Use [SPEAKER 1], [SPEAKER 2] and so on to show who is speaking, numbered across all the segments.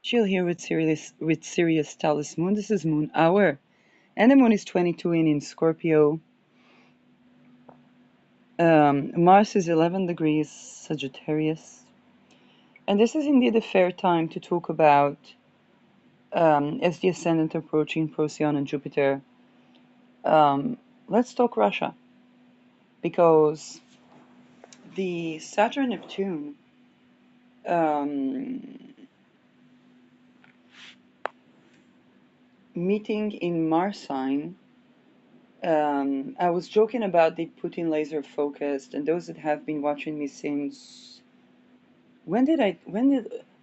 [SPEAKER 1] Chill here with Sirius Talis Moon. This is Moon Hour, and the moon is 22 in Scorpio. Mars is 11 degrees Sagittarius, and this is indeed a fair time to talk about, as the ascendant approaching Procyon and Jupiter. Um, let's talk Russia, because the Saturn Neptune um, meeting in Mars sign. I was joking about the Putin laser focused, and those that have been watching me since when did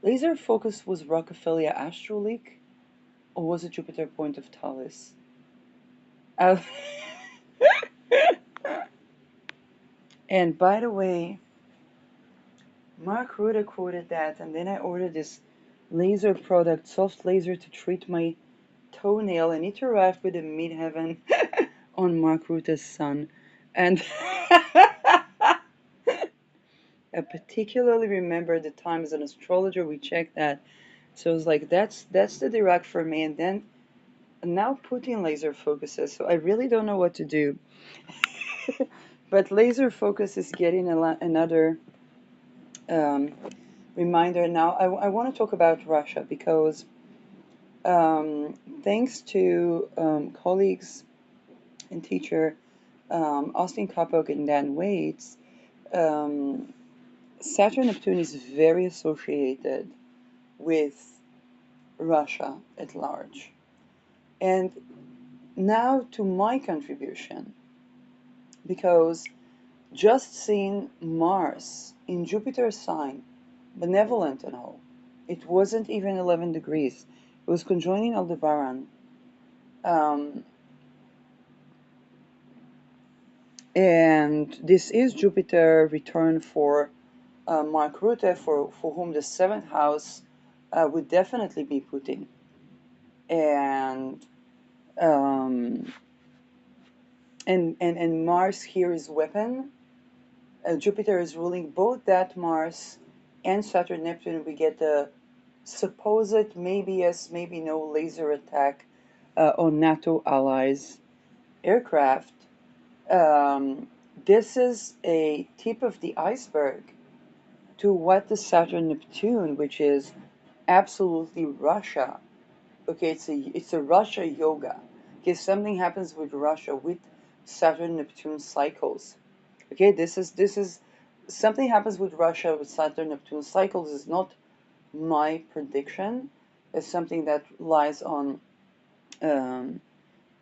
[SPEAKER 1] laser focus was Rockefeller Astral Leak, or was it Jupiter Point of Thales? Uh, and by the way, Mark Rutte quoted that, and then I ordered this laser product, soft laser, to treat my toenail, and it arrived with a midheaven on Mark Rutte's sun, and I particularly remember the time as an astrologer we checked that. So I was like, that's the direct for me. And then now Putin laser focuses. So I really don't know what to do. But laser focus is getting another um, reminder. Now I want to talk about Russia because um, thanks to colleagues and teacher Austin Kopok and Dan Waits, um, Saturn Neptune is very associated with Russia at large. And now to my contribution, because just seeing Mars in Jupiter's sign, benevolent and all, it wasn't even 11 degrees. It was conjoining Aldebaran. Um, and this is Jupiter return for Mark Rutte, for whom the seventh house would definitely be Putin. And um, and Mars here is weapon. Jupiter is ruling both that Mars and Saturn Neptune. We get the supposed maybe yes, maybe no laser attack on NATO allies' aircraft. Um, this is a tip of the iceberg to what the Saturn Neptune, which is absolutely Russia. Okay, it's a Russia yoga. Okay, something happens with Russia with Saturn Neptune cycles. Okay, this is something happens with Russia with Saturn Neptune cycles. Is not my prediction. It's something that lies on um,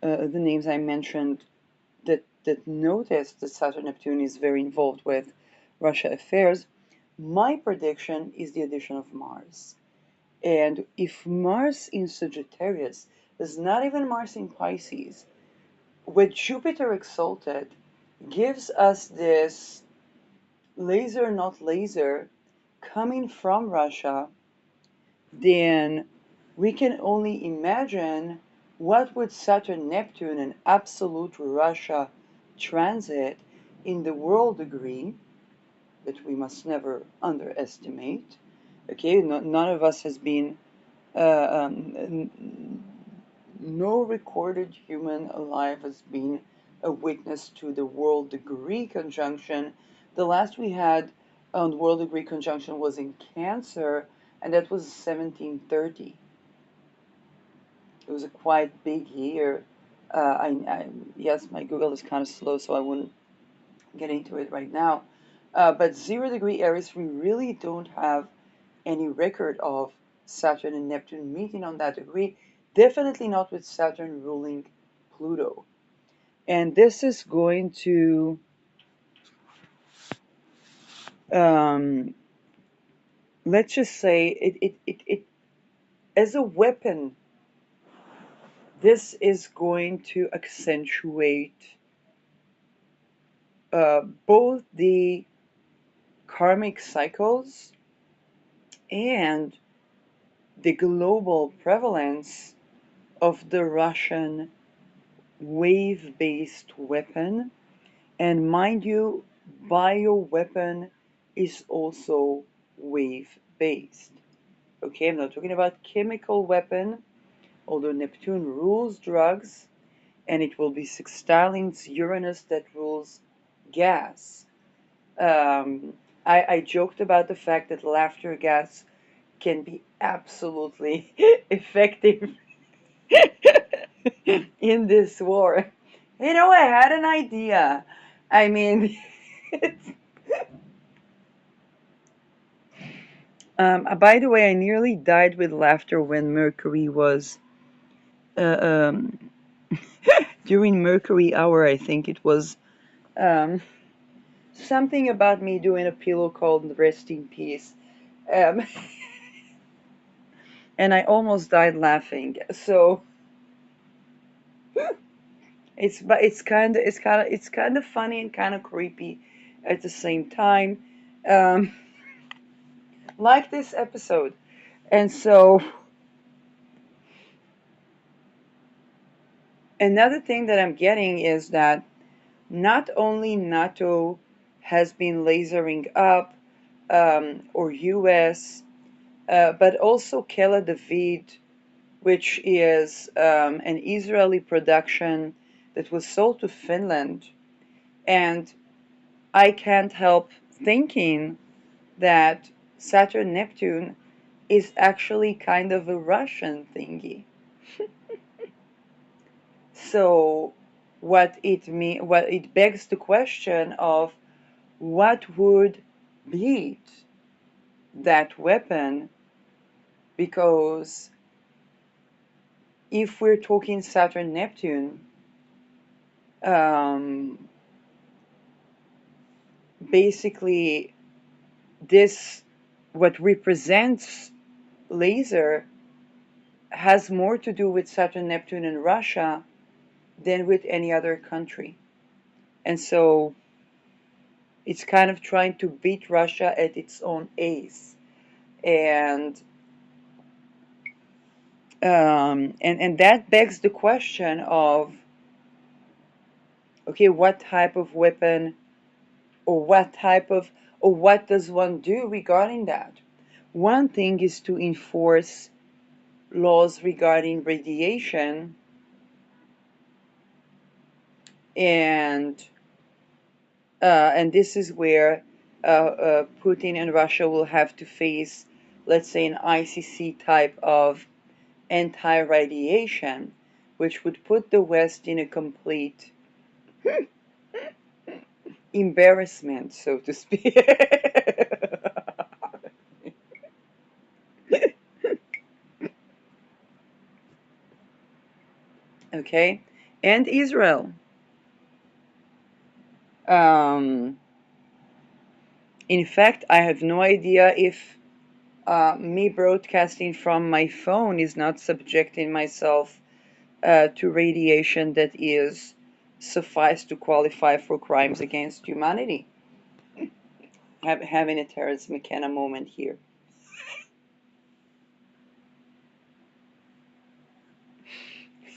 [SPEAKER 1] the names I mentioned that notice that Saturn Neptune is very involved with Russia affairs. My prediction is the addition of Mars. And if Mars in Sagittarius is not even Mars in Pisces, with Jupiter exalted, gives us this laser, not laser, coming from Russia, then we can only imagine what would Saturn Neptune and absolute Russia transit in the world degree that we must never underestimate. Okay, none of us has been no recorded human alive has been a witness to the world degree conjunction. The last we had on world degree conjunction was in Cancer, and that was 1730. It was a quite big year. Yes, my Google is kind of slow, so I wouldn't get into it right now. But 0 degree Aries, we really don't have any record of Saturn and Neptune meeting on that degree. Definitely not with Saturn ruling Pluto. And this is going to, um, let's just say, it as a weapon, this is going to accentuate both the karmic cycles and the global prevalence of the Russian wave-based weapon. And mind you, bioweapon is also wave-based. Okay, I'm not talking about chemical weapon, although Neptune rules drugs, and it will be sextiling Uranus that rules gas. I joked about the fact that laughter gas can be absolutely effective in this war. I had an idea. I mean, by the way, I nearly died with laughter when Mercury was uh, um, during Mercury hour. I think it was um, something about me doing a pillow called "Rest in Peace," um, and I almost died laughing. So it's kind of funny and kind of creepy at the same time, um, like this episode. And so another thing that I'm getting is that not only NATO has been lasering up, or US, but also Kela David, which is an Israeli production that was sold to Finland. And I can't help thinking that Saturn Neptune is actually kind of a Russian thingy. So what it begs the question of what would beat that weapon, because if we're talking Saturn Neptune, um, basically this what represents laser has more to do with Saturn Neptune and Russia than with any other country. And so it's kind of trying to beat Russia at its own ace. And and that begs the question of, okay, what type of weapon, or what does one do regarding that? One thing is to enforce laws regarding radiation, and and this is where Putin and Russia will have to face, let's say, an ICC type of anti-radiation, which would put the West in a complete embarrassment, so to speak. Okay, and Israel. Um, in fact, I have no idea if me broadcasting from my phone is not subjecting myself to radiation that is suffice to qualify for crimes against humanity. Having a Terence McKenna moment here.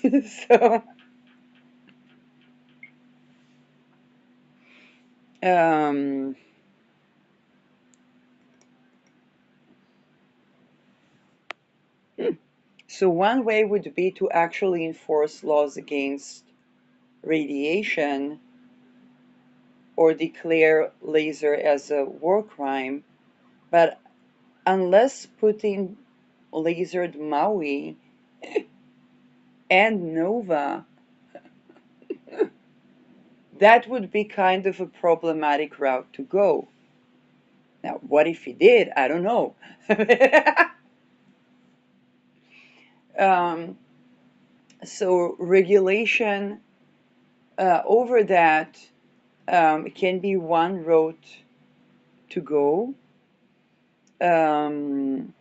[SPEAKER 1] So, um, so one way would be to actually enforce laws against radiation, or declare laser as a war crime. But unless Putin lasered Maui and Nova, that would be kind of a problematic route to go. Now, what if he did? I don't know. um, so regulation over that can be one route to go. Um,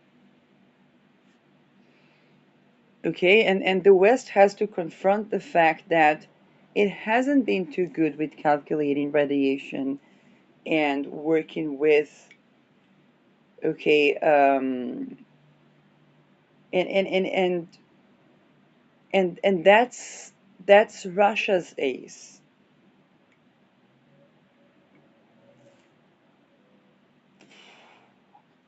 [SPEAKER 1] okay, and the West has to confront the fact that it hasn't been too good with calculating radiation and working with, okay, and and and and and that's Russia's ace.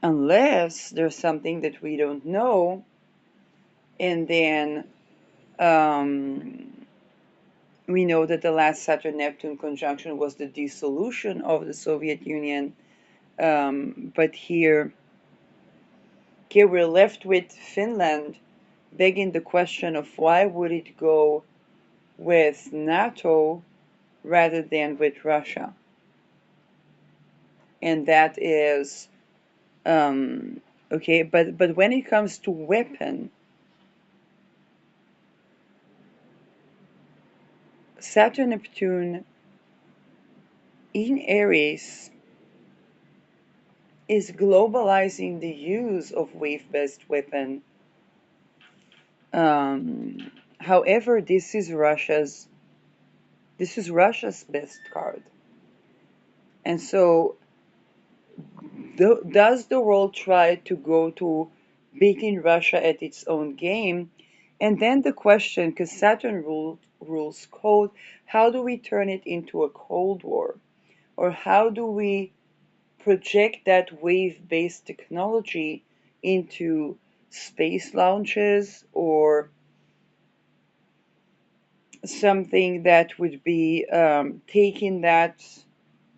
[SPEAKER 1] unless there's something that we don't know, and then um, we know that the last Saturn-Neptune conjunction was the dissolution of the Soviet Union. But here, we're left with Finland begging the question of why would it go with NATO rather than with Russia? And that is okay. But when it comes to weapon, Saturn Neptune in Aries is globalizing the use of wave-based weapon. However, this is Russia's best card, and so does the world try to go to beating Russia at its own game? And then the question, because Saturn rules cold, how do we turn it into a Cold War? Or how do we project that wave-based technology into space launches or something that would be taking that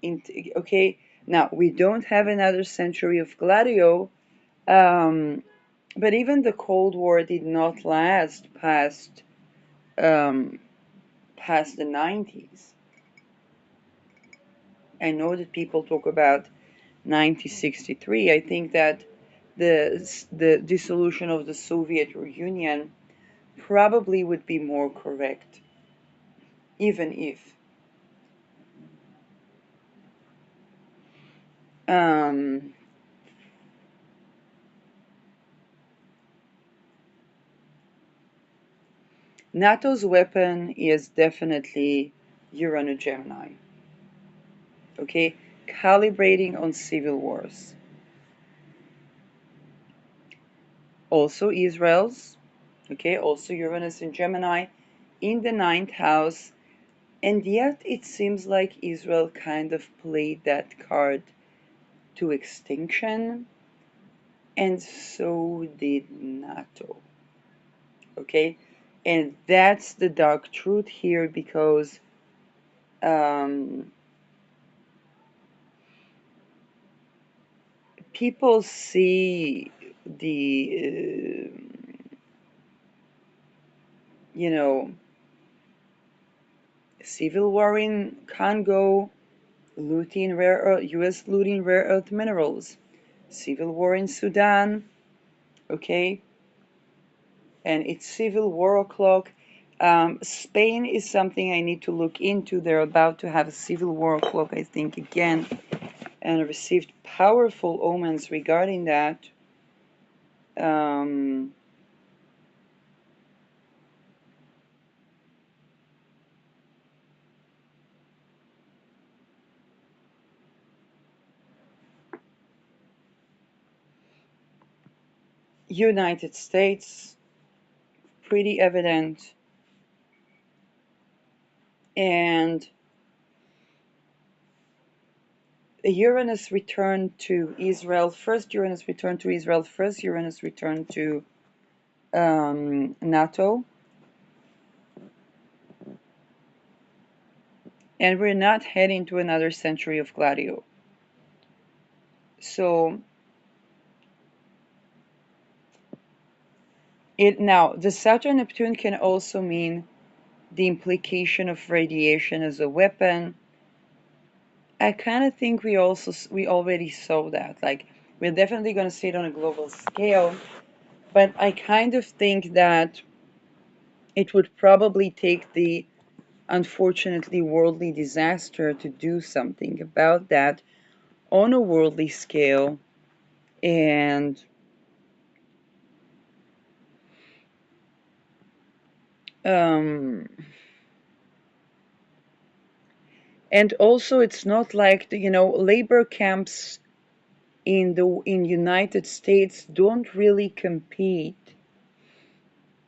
[SPEAKER 1] into, okay, now we don't have another century of Gladio, um, but even the Cold War did not last um, past the 90s. I know that people talk about 1963. I think that the dissolution of the Soviet Union probably would be more correct, even if um, NATO's weapon is definitely Uranus Gemini. Okay, calibrating on civil wars. Also Israel's. Okay, also Uranus in Gemini in the ninth house. And yet it seems like Israel kind of played that card to extinction, and so did NATO. Okay, and that's the dark truth here, because um, people see the you know, civil war in Congo, looting rare earth, U.S. looting rare earth minerals, civil war in Sudan, okay, and it's civil war o'clock. Spain is something I need to look into. They're about to have a civil war o'clock, I think, again, and I received powerful omens regarding that. Um, United States, pretty evident, and Uranus returned to Israel. First Uranus returned to Israel. First Uranus returned to NATO. And we're not heading to another century of Gladio. So now the Saturn Neptune can also mean the implication of radiation as a weapon. I kind of think we already saw that. Like, we're definitely going to see it on a global scale, but I kind of think that it would probably take the unfortunately worldly disaster to do something about that on a worldly scale. And um, also it's not like labor camps in United States don't really compete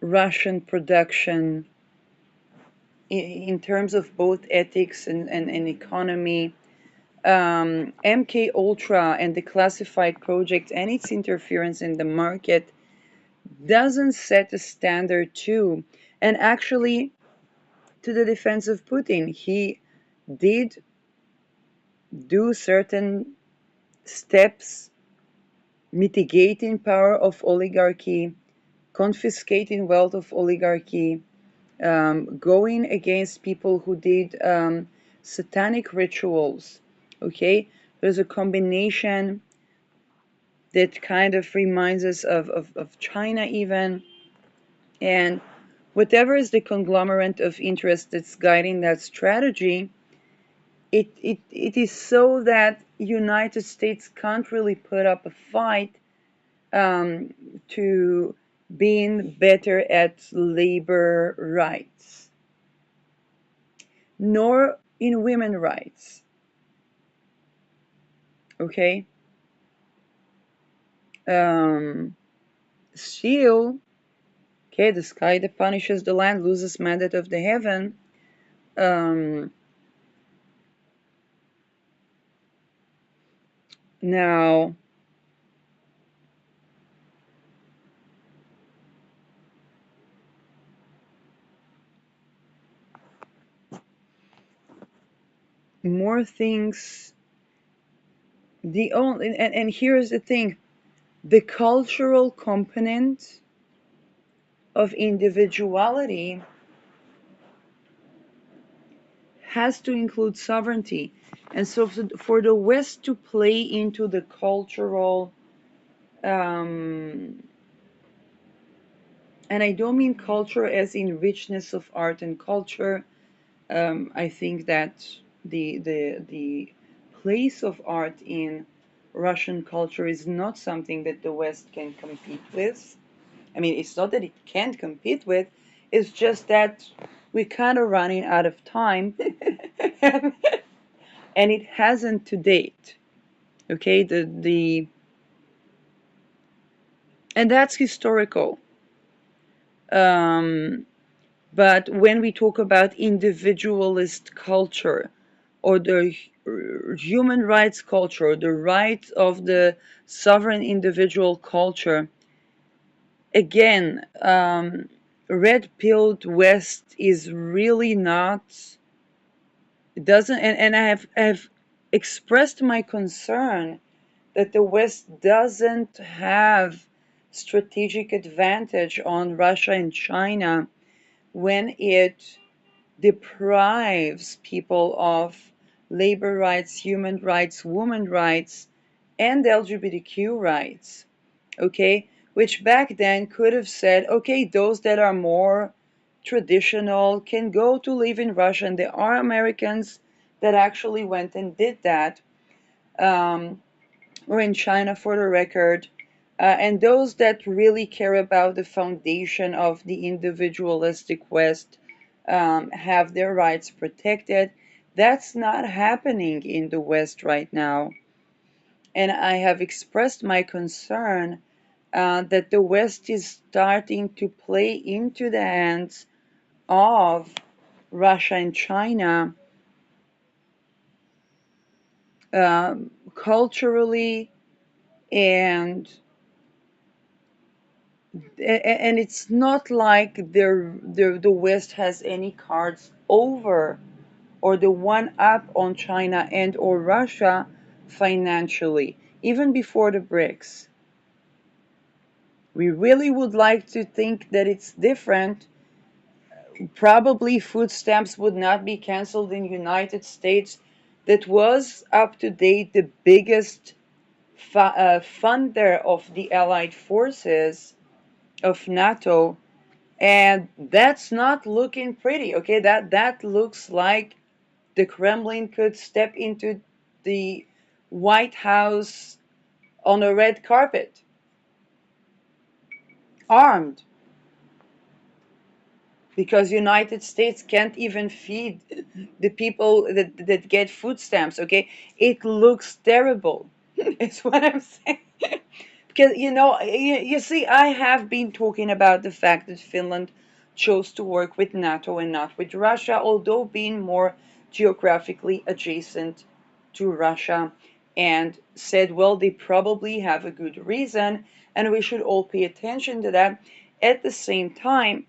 [SPEAKER 1] Russian production in terms of both ethics and economy. MK Ultra and the classified project and its interference in the market doesn't set a standard too. And actually, to the defense of Putin, he did do certain steps mitigating power of oligarchy, confiscating wealth of oligarchy, going against people who did satanic rituals. Okay, there's a combination that kind of reminds us of China even. And whatever is the conglomerate of interest that's guiding that strategy, it is so that United States can't really put up a fight um, to being better at labor rights, nor in women rights. Okay? Um, Still, okay, the sky that punishes the land loses mandate of the heaven. Um, Now, more things. The only and here's the thing: the cultural component of individuality has to include sovereignty. And so for the West to play into the cultural, um, and I don't mean culture as in richness of art and culture, I think that the place of art in Russian culture is not something that the West can compete with. I mean, it's not that it can't compete with, it's just that we're kind of running out of time. And it hasn't to date. Okay, the and that's historical. Um, but when we talk about individualist culture or the human rights culture, the right of the sovereign individual culture, again, red pilled West is really not. It doesn't, and I have expressed my concern that the West doesn't have strategic advantage on Russia and China when it deprives people of labor rights, human rights, women rights, and LGBTQ rights. Okay, which back then could have said, okay, those that are more traditional can go to live in Russia, and there are Americans that actually went and did that. Um, or in China for the record, and those that really care about the foundation of the individualistic West have their rights protected. That's not happening in the West right now. And I have expressed my concern that the West is starting to play into the hands of Russia and China culturally and and it's not like the West has any cards over or the one up on China and or Russia financially, even before the BRICS. We really would like to think that it's different. Probably food stamps would not be canceled in the United States. That was up to date the biggest funder of the Allied forces of NATO. And that's not looking pretty. Okay, that looks like the Kremlin could step into the White House on a red carpet, armed, because United States can't even feed the people that get food stamps. Okay, it looks terrible. Is what I'm saying. Because you see, I have been talking about the fact that Finland chose to work with NATO and not with Russia, although being more geographically adjacent to Russia and said, well, they probably have a good reason, and we should all pay attention to that. At the same time,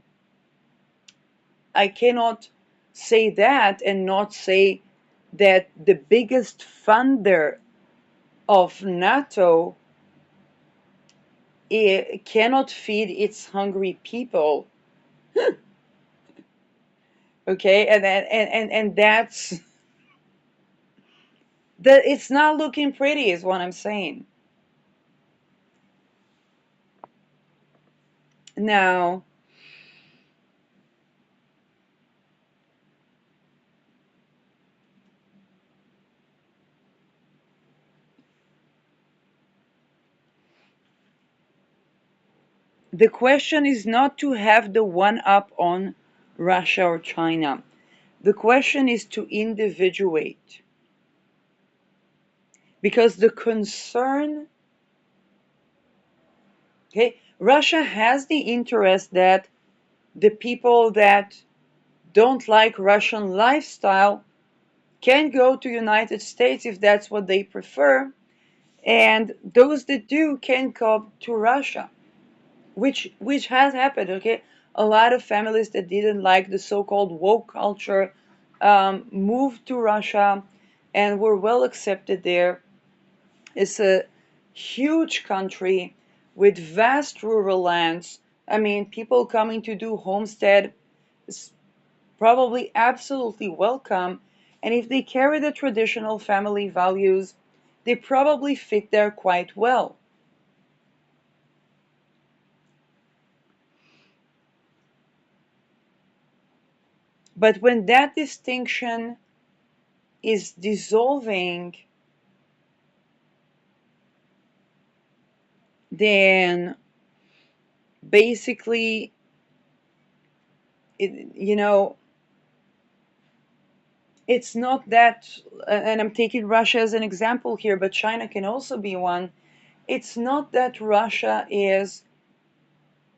[SPEAKER 1] I cannot say that and not say that the biggest funder of NATO cannot feed its hungry people. Okay, and that's that. It's not looking pretty, is what I'm saying. Now, the question is not to have the one up on Russia or China. The question is to individuate. Because the concern, okay, Russia has the interest that the people that don't like Russian lifestyle can go to United States if that's what they prefer, and those that do can come to Russia, which has happened. Okay, a lot of families that didn't like the so-called woke culture moved to Russia and were well accepted there. It's a huge country with vast rural lands. I mean, people coming to do homestead is probably absolutely welcome. And if they carry the traditional family values, they probably fit there quite well. But when that distinction is dissolving, then basically, you know, it's not that, and I'm taking Russia as an example here, but China can also be one. It's not that Russia is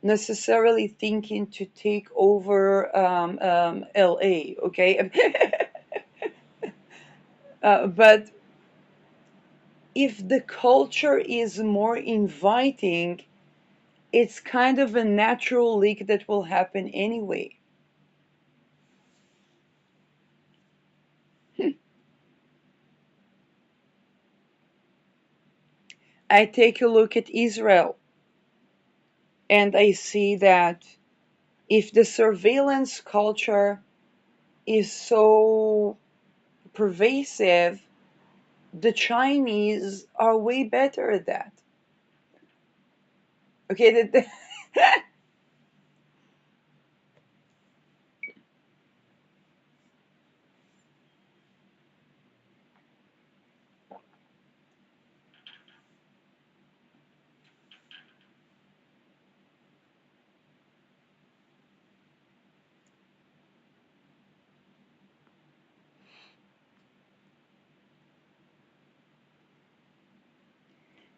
[SPEAKER 1] necessarily thinking to take over LA, okay? But if the culture is more inviting, it's kind of a natural leak that will happen anyway. I take a look at Israel and I see that if the surveillance culture is so pervasive, the Chinese are way better at that. Okay,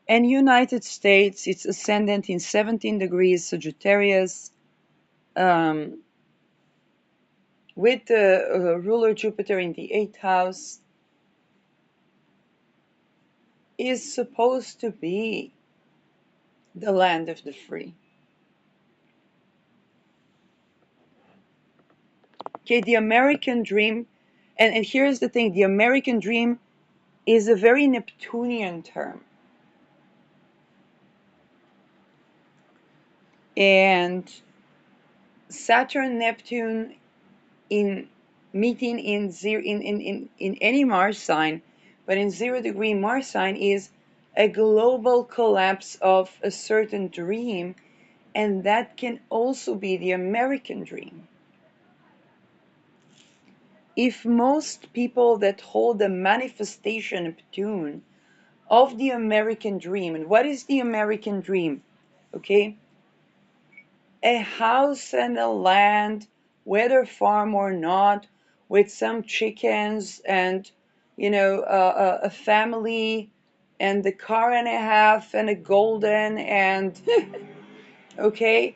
[SPEAKER 1] and United States, it's ascendant in 17 degrees Sagittarius, um, with the ruler Jupiter in the 8th house, is supposed to be the land of the free. Okay, the American dream, and here's the thing, the American dream is a very Neptunian term. And Saturn, Neptune in meeting in zero in any Mars sign, but in 0 degree Mars sign is a global collapse of a certain dream, and that can also be the American dream. If most people that hold the manifestation Neptune of the American dream, and what is the American dream? Okay, a house and a land, whether farm or not, with some chickens and a family and the car and a half and a golden and okay,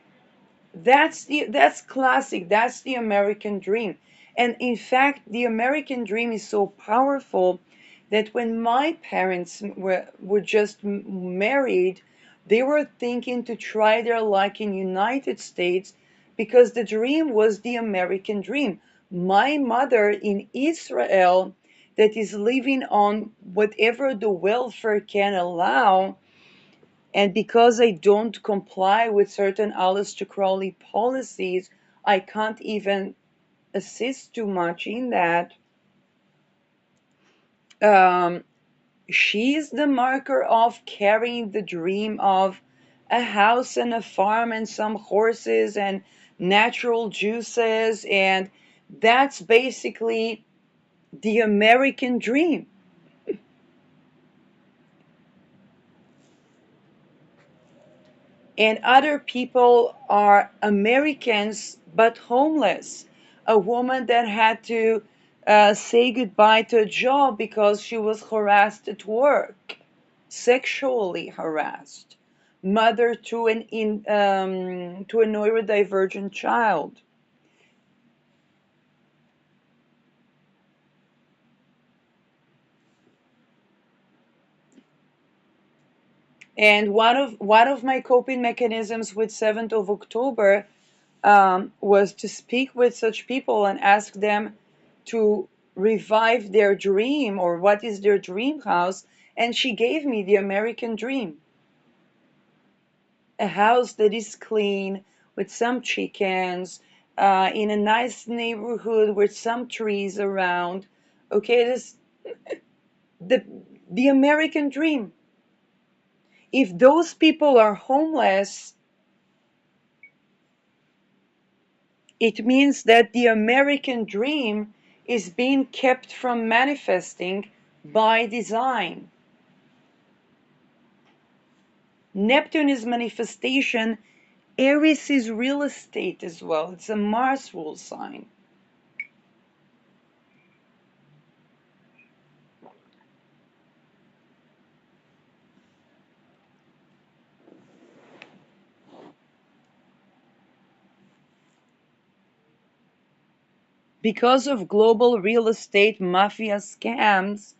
[SPEAKER 1] that's classic. That's the American dream. And in fact, the American dream is so powerful that when my parents were just married, they were thinking to try their luck in United States because the dream was the American dream. My mother in Israel that is living on whatever the welfare can allow, and because I don't comply with certain Aleister Crowley policies, I can't even assist too much in that. Um, she's the marker of carrying the dream of a house and a farm and some horses and natural juices, and that's basically the American dream. And other people are Americans but homeless. A woman that had to say goodbye to a job because she was harassed at work, sexually harassed, mother to to a neurodivergent child. And one of my coping mechanisms with 7th of October was to speak with such people and ask them to revive their dream or what is their dream house. And she gave me the American dream, a house that is clean with some chickens, in a nice neighborhood with some trees around. Okay, this the the American dream. If those people are homeless, it means that the American dream is being kept from manifesting by design. Neptune is manifestation. Aries is real estate as well. It's a Mars rule sign. Because of global real estate mafia scams,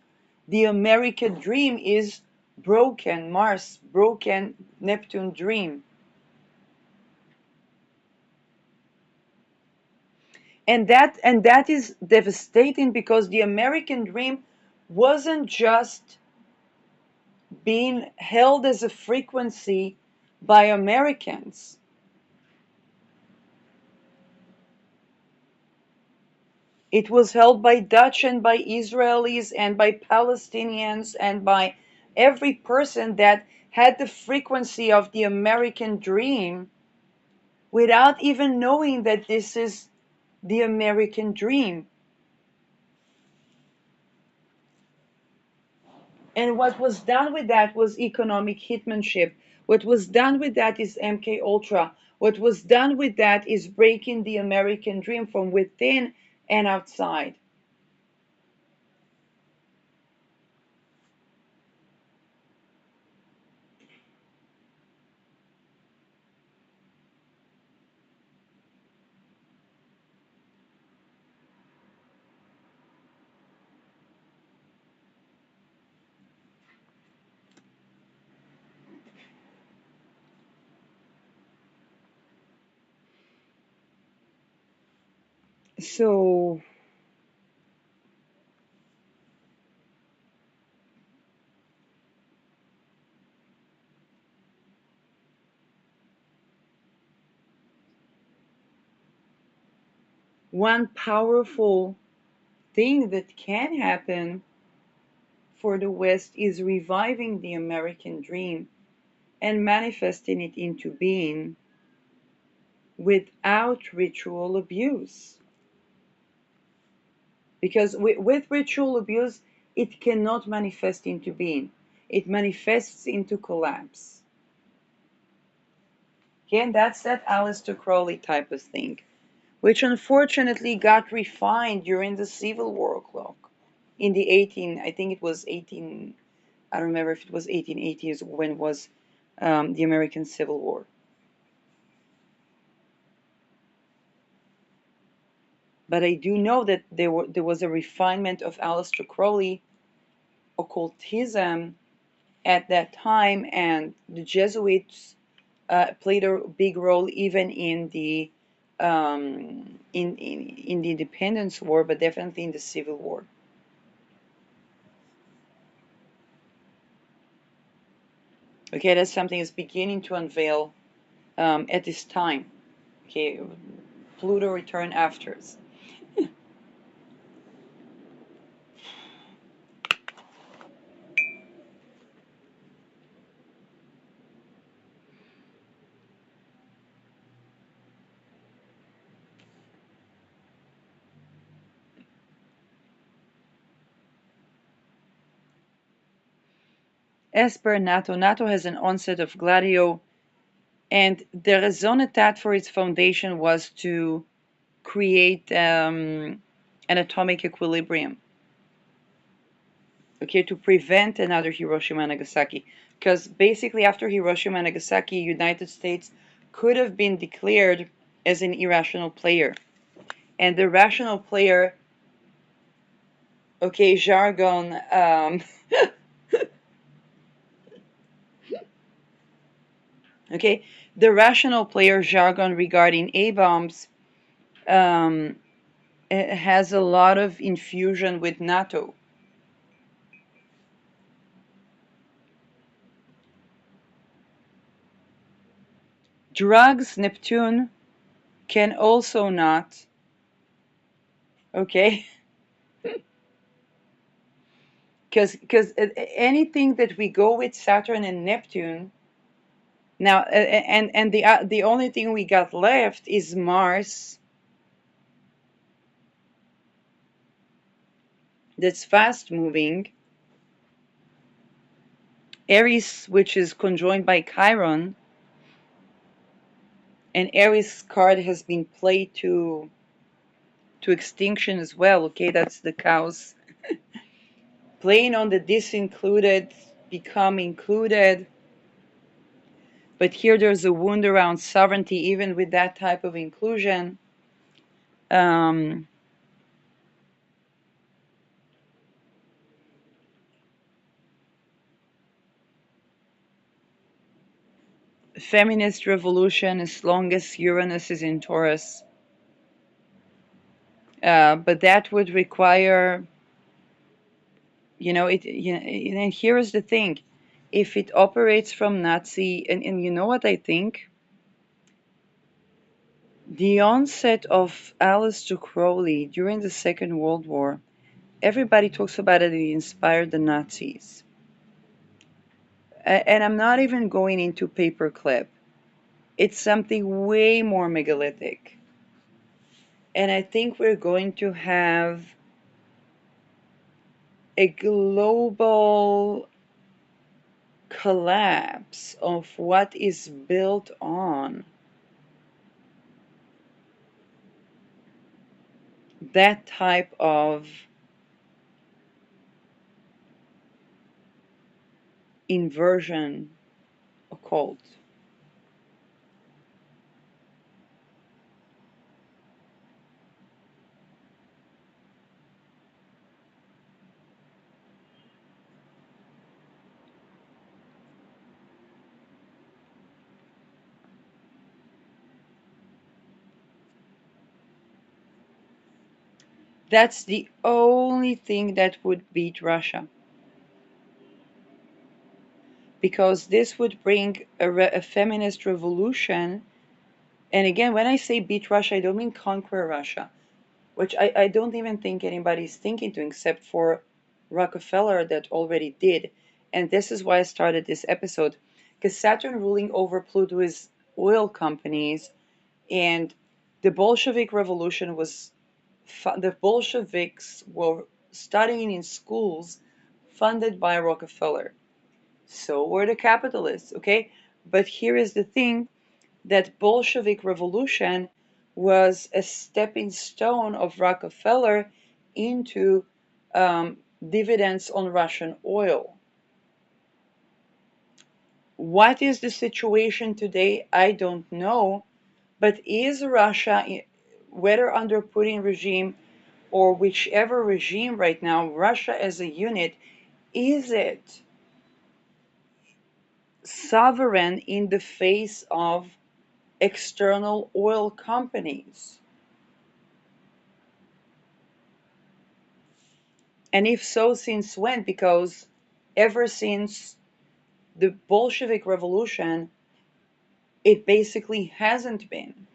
[SPEAKER 1] the American dream is broken. Mars, broken Neptune dream. And that is devastating because the American dream wasn't just being held as a frequency by Americans. It was held by Dutch and by Israelis and by Palestinians and by every person that had the frequency of the American dream without even knowing that this is the American dream. And what was done with that was economic hitmanship. What was done with that is MK Ultra. What was done with that is breaking the American dream from within and outside. So one powerful thing that can happen for the West is reviving the American dream and manifesting it into being without ritual abuse. Because with ritual abuse, it cannot manifest into being, it manifests into collapse. Again, that's that Aleister Crowley type of thing, which unfortunately got refined during the Civil War clock in the 18, I think it was 18, I don't remember if it was 1880s when was the American Civil War. But I do know that there was a refinement of Aleister Crowley occultism at that time, and the Jesuits played a big role even in the in the Independence War, but definitely in the Civil War. Okay, that's something that's beginning to unveil at this time. Okay, Pluto return afters. As per NATO, NATO has an onset of Gladio, and the raison d'etre for its foundation was to create an atomic equilibrium. Okay, to prevent another Hiroshima and Nagasaki. Because basically, after Hiroshima and Nagasaki, United States could have been declared as an irrational player. And the rational player, okay, jargon, okay, the rational player jargon regarding A bombs um, has a lot of infusion with NATO. Drugs, Neptune, can also not, okay, because anything that we go with Saturn and Neptune now, and the only thing we got left is Mars, that's fast moving, Aries, which is conjoined by Chiron, and Aries card has been played to extinction as well. Okay, that's the cows playing on the disincluded become included. But here there's a wound around sovereignty, even with that type of inclusion. Um, Feminist revolution as long as Uranus is in Taurus. But that would require, and here is the thing. If it operates from Nazi, and you know what I think? The onset of Aleister Crowley during the Second World War, everybody talks about it, it inspired the Nazis. And I'm not even going into paperclip. It's something way more megalithic. And I think we're going to have a global collapse of what is built on that type of inversion occult. That's the only thing that would beat Russia. Because this would bring a feminist revolution. And again, when I say beat Russia, I don't mean conquer Russia, which I don't even think anybody's thinking to, except for Rockefeller that already did. And this is why I started this episode. Because Saturn ruling over Pluto is oil companies, and the Bolshevik Revolution was, the Bolsheviks were studying in schools funded by Rockefeller. So were the capitalists, okay? But here is the thing, that Bolshevik Revolution was a stepping stone of Rockefeller into dividends on Russian oil. What is the situation today? I don't know. But is Russia, whether under Putin regime or whichever regime right now, Russia as a unit, is it sovereign in the face of external oil companies? And if so, since when? Because ever since the Bolshevik Revolution, it basically hasn't been.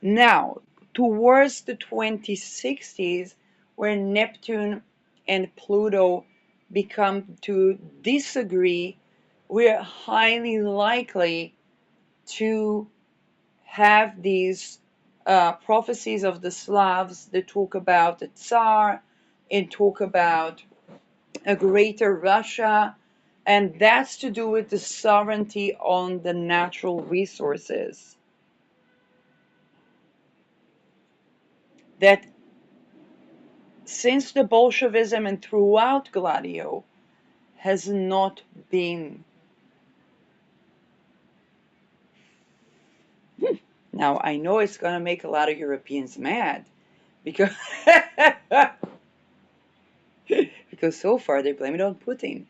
[SPEAKER 1] Now, towards the 2060s, where Neptune and Pluto become to disagree, we're highly likely to have these prophecies of the Slavs that talk about the Tsar and talk about a greater Russia, and that's to do with the sovereignty on the natural resources. That since the Bolshevism and throughout Gladio has not been. Now, I know it's going to make a lot of Europeans mad because because so far they blame it on Putin.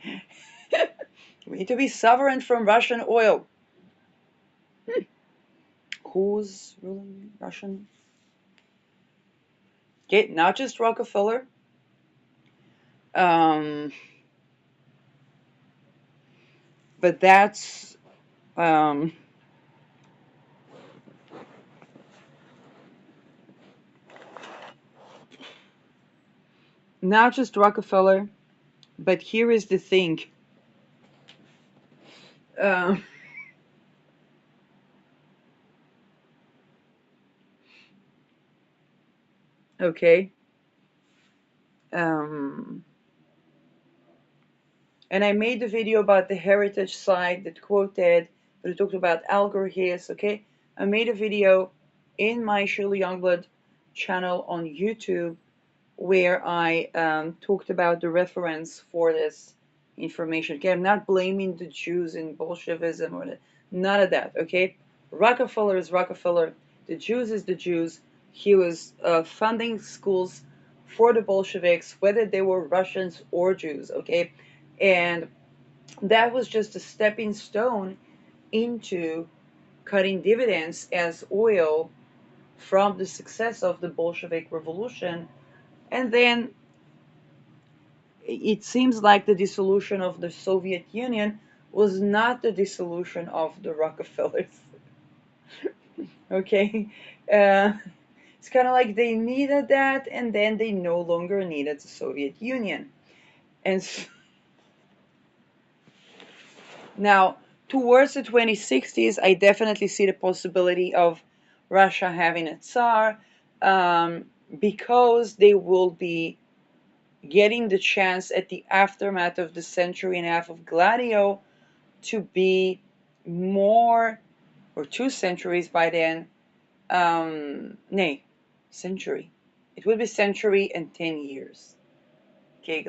[SPEAKER 1] We need to be sovereign from Russian oil. Who's ruling Russian? Okay, not just Rockefeller. Um, but that's not just Rockefeller. But here is the thing. Um, okay. Um, and I made the video about the heritage site that quoted, but it talked about algorithms. Okay. I made a video in my Shirley Youngblood channel on YouTube where I talked about the reference for this information. Okay, I'm not blaming the Jews in Bolshevism or none of that. Okay, Rockefeller is Rockefeller. The Jews is the Jews. He was funding schools for the Bolsheviks, whether they were Russians or Jews. Okay, and that was just a stepping stone into cutting dividends as oil from the success of the Bolshevik Revolution. And then it seems like the dissolution of the Soviet Union was not the dissolution of the Rockefellers. Okay? Uh, it's kind of like they needed that and then they no longer needed the Soviet Union. And now, towards the 2060s, I definitely see the possibility of Russia having a Tsar um, because they will be getting the chance at the aftermath of the century and a half of Gladio to be more, or 2 centuries by then, nay, century. It will be century and 10 years. Okay,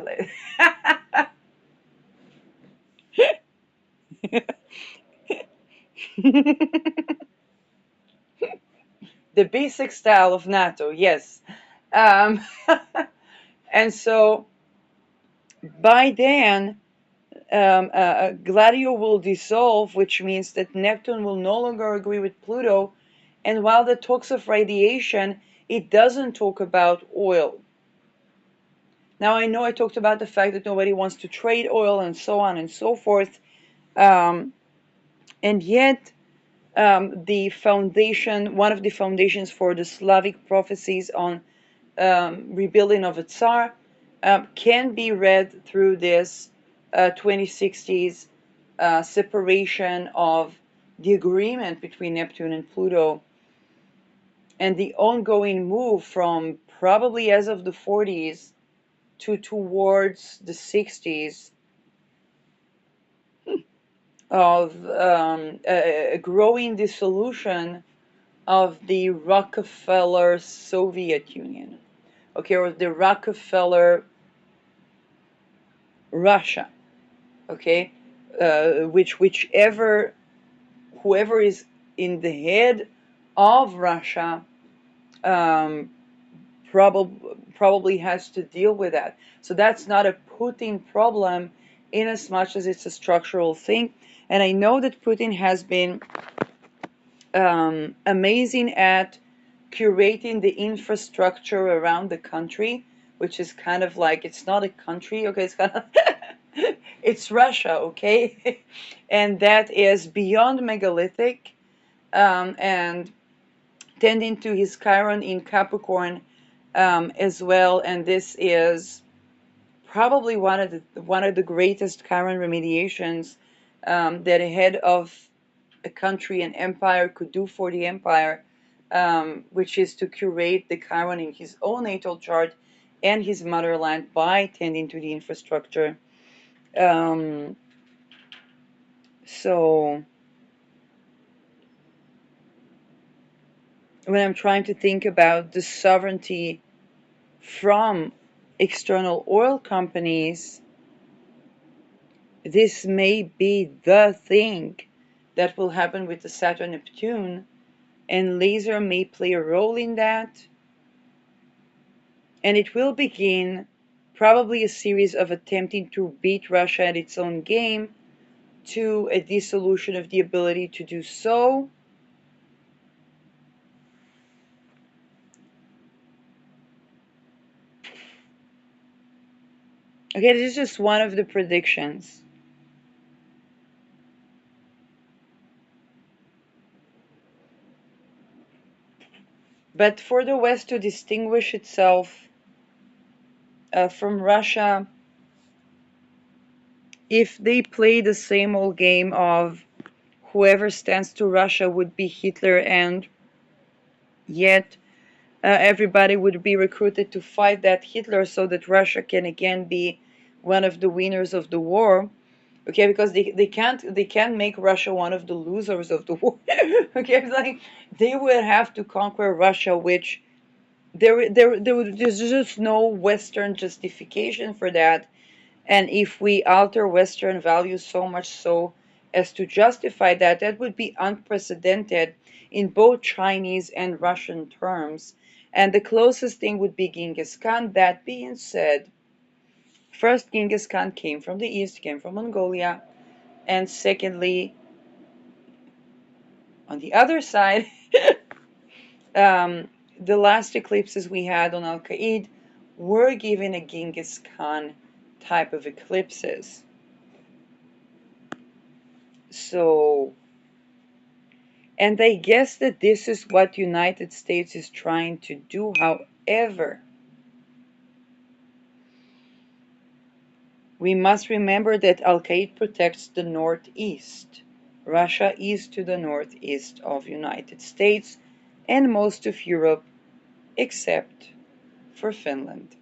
[SPEAKER 1] the basic style of NATO, yes. Um, and so by then, Gladio will dissolve, which means that Neptune will no longer agree with Pluto. And while it talks of radiation, it doesn't talk about oil. Now, I know I talked about the fact that nobody wants to trade oil and so on and so forth. Um, and yet, the foundation, one of the foundations for the Slavic prophecies on rebuilding of a Tsar, can be read through this 2060s separation of the agreement between Neptune and Pluto and the ongoing move from probably as of the 40s to towards the 60s of a growing dissolution of the Rockefeller Soviet Union, okay, or the Rockefeller Russia, okay, whichever whoever is in the head of Russia um, probably has to deal with that. So that's not a Putin problem. in as much as it's a structural thing. And I know that Putin has been amazing at curating the infrastructure around the country, which is kind of like, it's not a country, okay, it's kind of it's Russia, okay, and that is beyond megalithic, and tending to his Chiron in Capricorn as well, and this is probably one of the greatest Chiron remediations that a head of a country, an empire, could do for the empire, which is to curate the Chiron in his own natal chart and his motherland by tending to the infrastructure. Um, so when I'm trying to think about the sovereignty from external oil companies, this may be the thing that will happen with the Saturn Neptune, and laser may play a role in that. And it will begin probably a series of attempting to beat Russia at its own game, to a dissolution of the ability to do so. Okay, this is just one of the predictions. But for the West to distinguish itself from Russia, if they play the same old game of whoever stands to Russia would be Hitler, and yet everybody would be recruited to fight that Hitler so that Russia can again be one of the winners of the war. Okay, because they can't make Russia one of the losers of the war. Okay, it's like they would have to conquer Russia, which there's just no Western justification for that. And if we alter Western values so much so as to justify that, that would be unprecedented in both Chinese and Russian terms. And the closest thing would be Genghis Khan. That being said, first, Genghis Khan came from the east, came from Mongolia. And secondly, on the other side, the last eclipses we had on Al Qaid were given a Genghis Khan type of eclipses. So, and I guess that this is what United States is trying to do. However, we must remember that Al Qaeda protects the northeast. Russia is to the northeast of United States and most of Europe, except for Finland.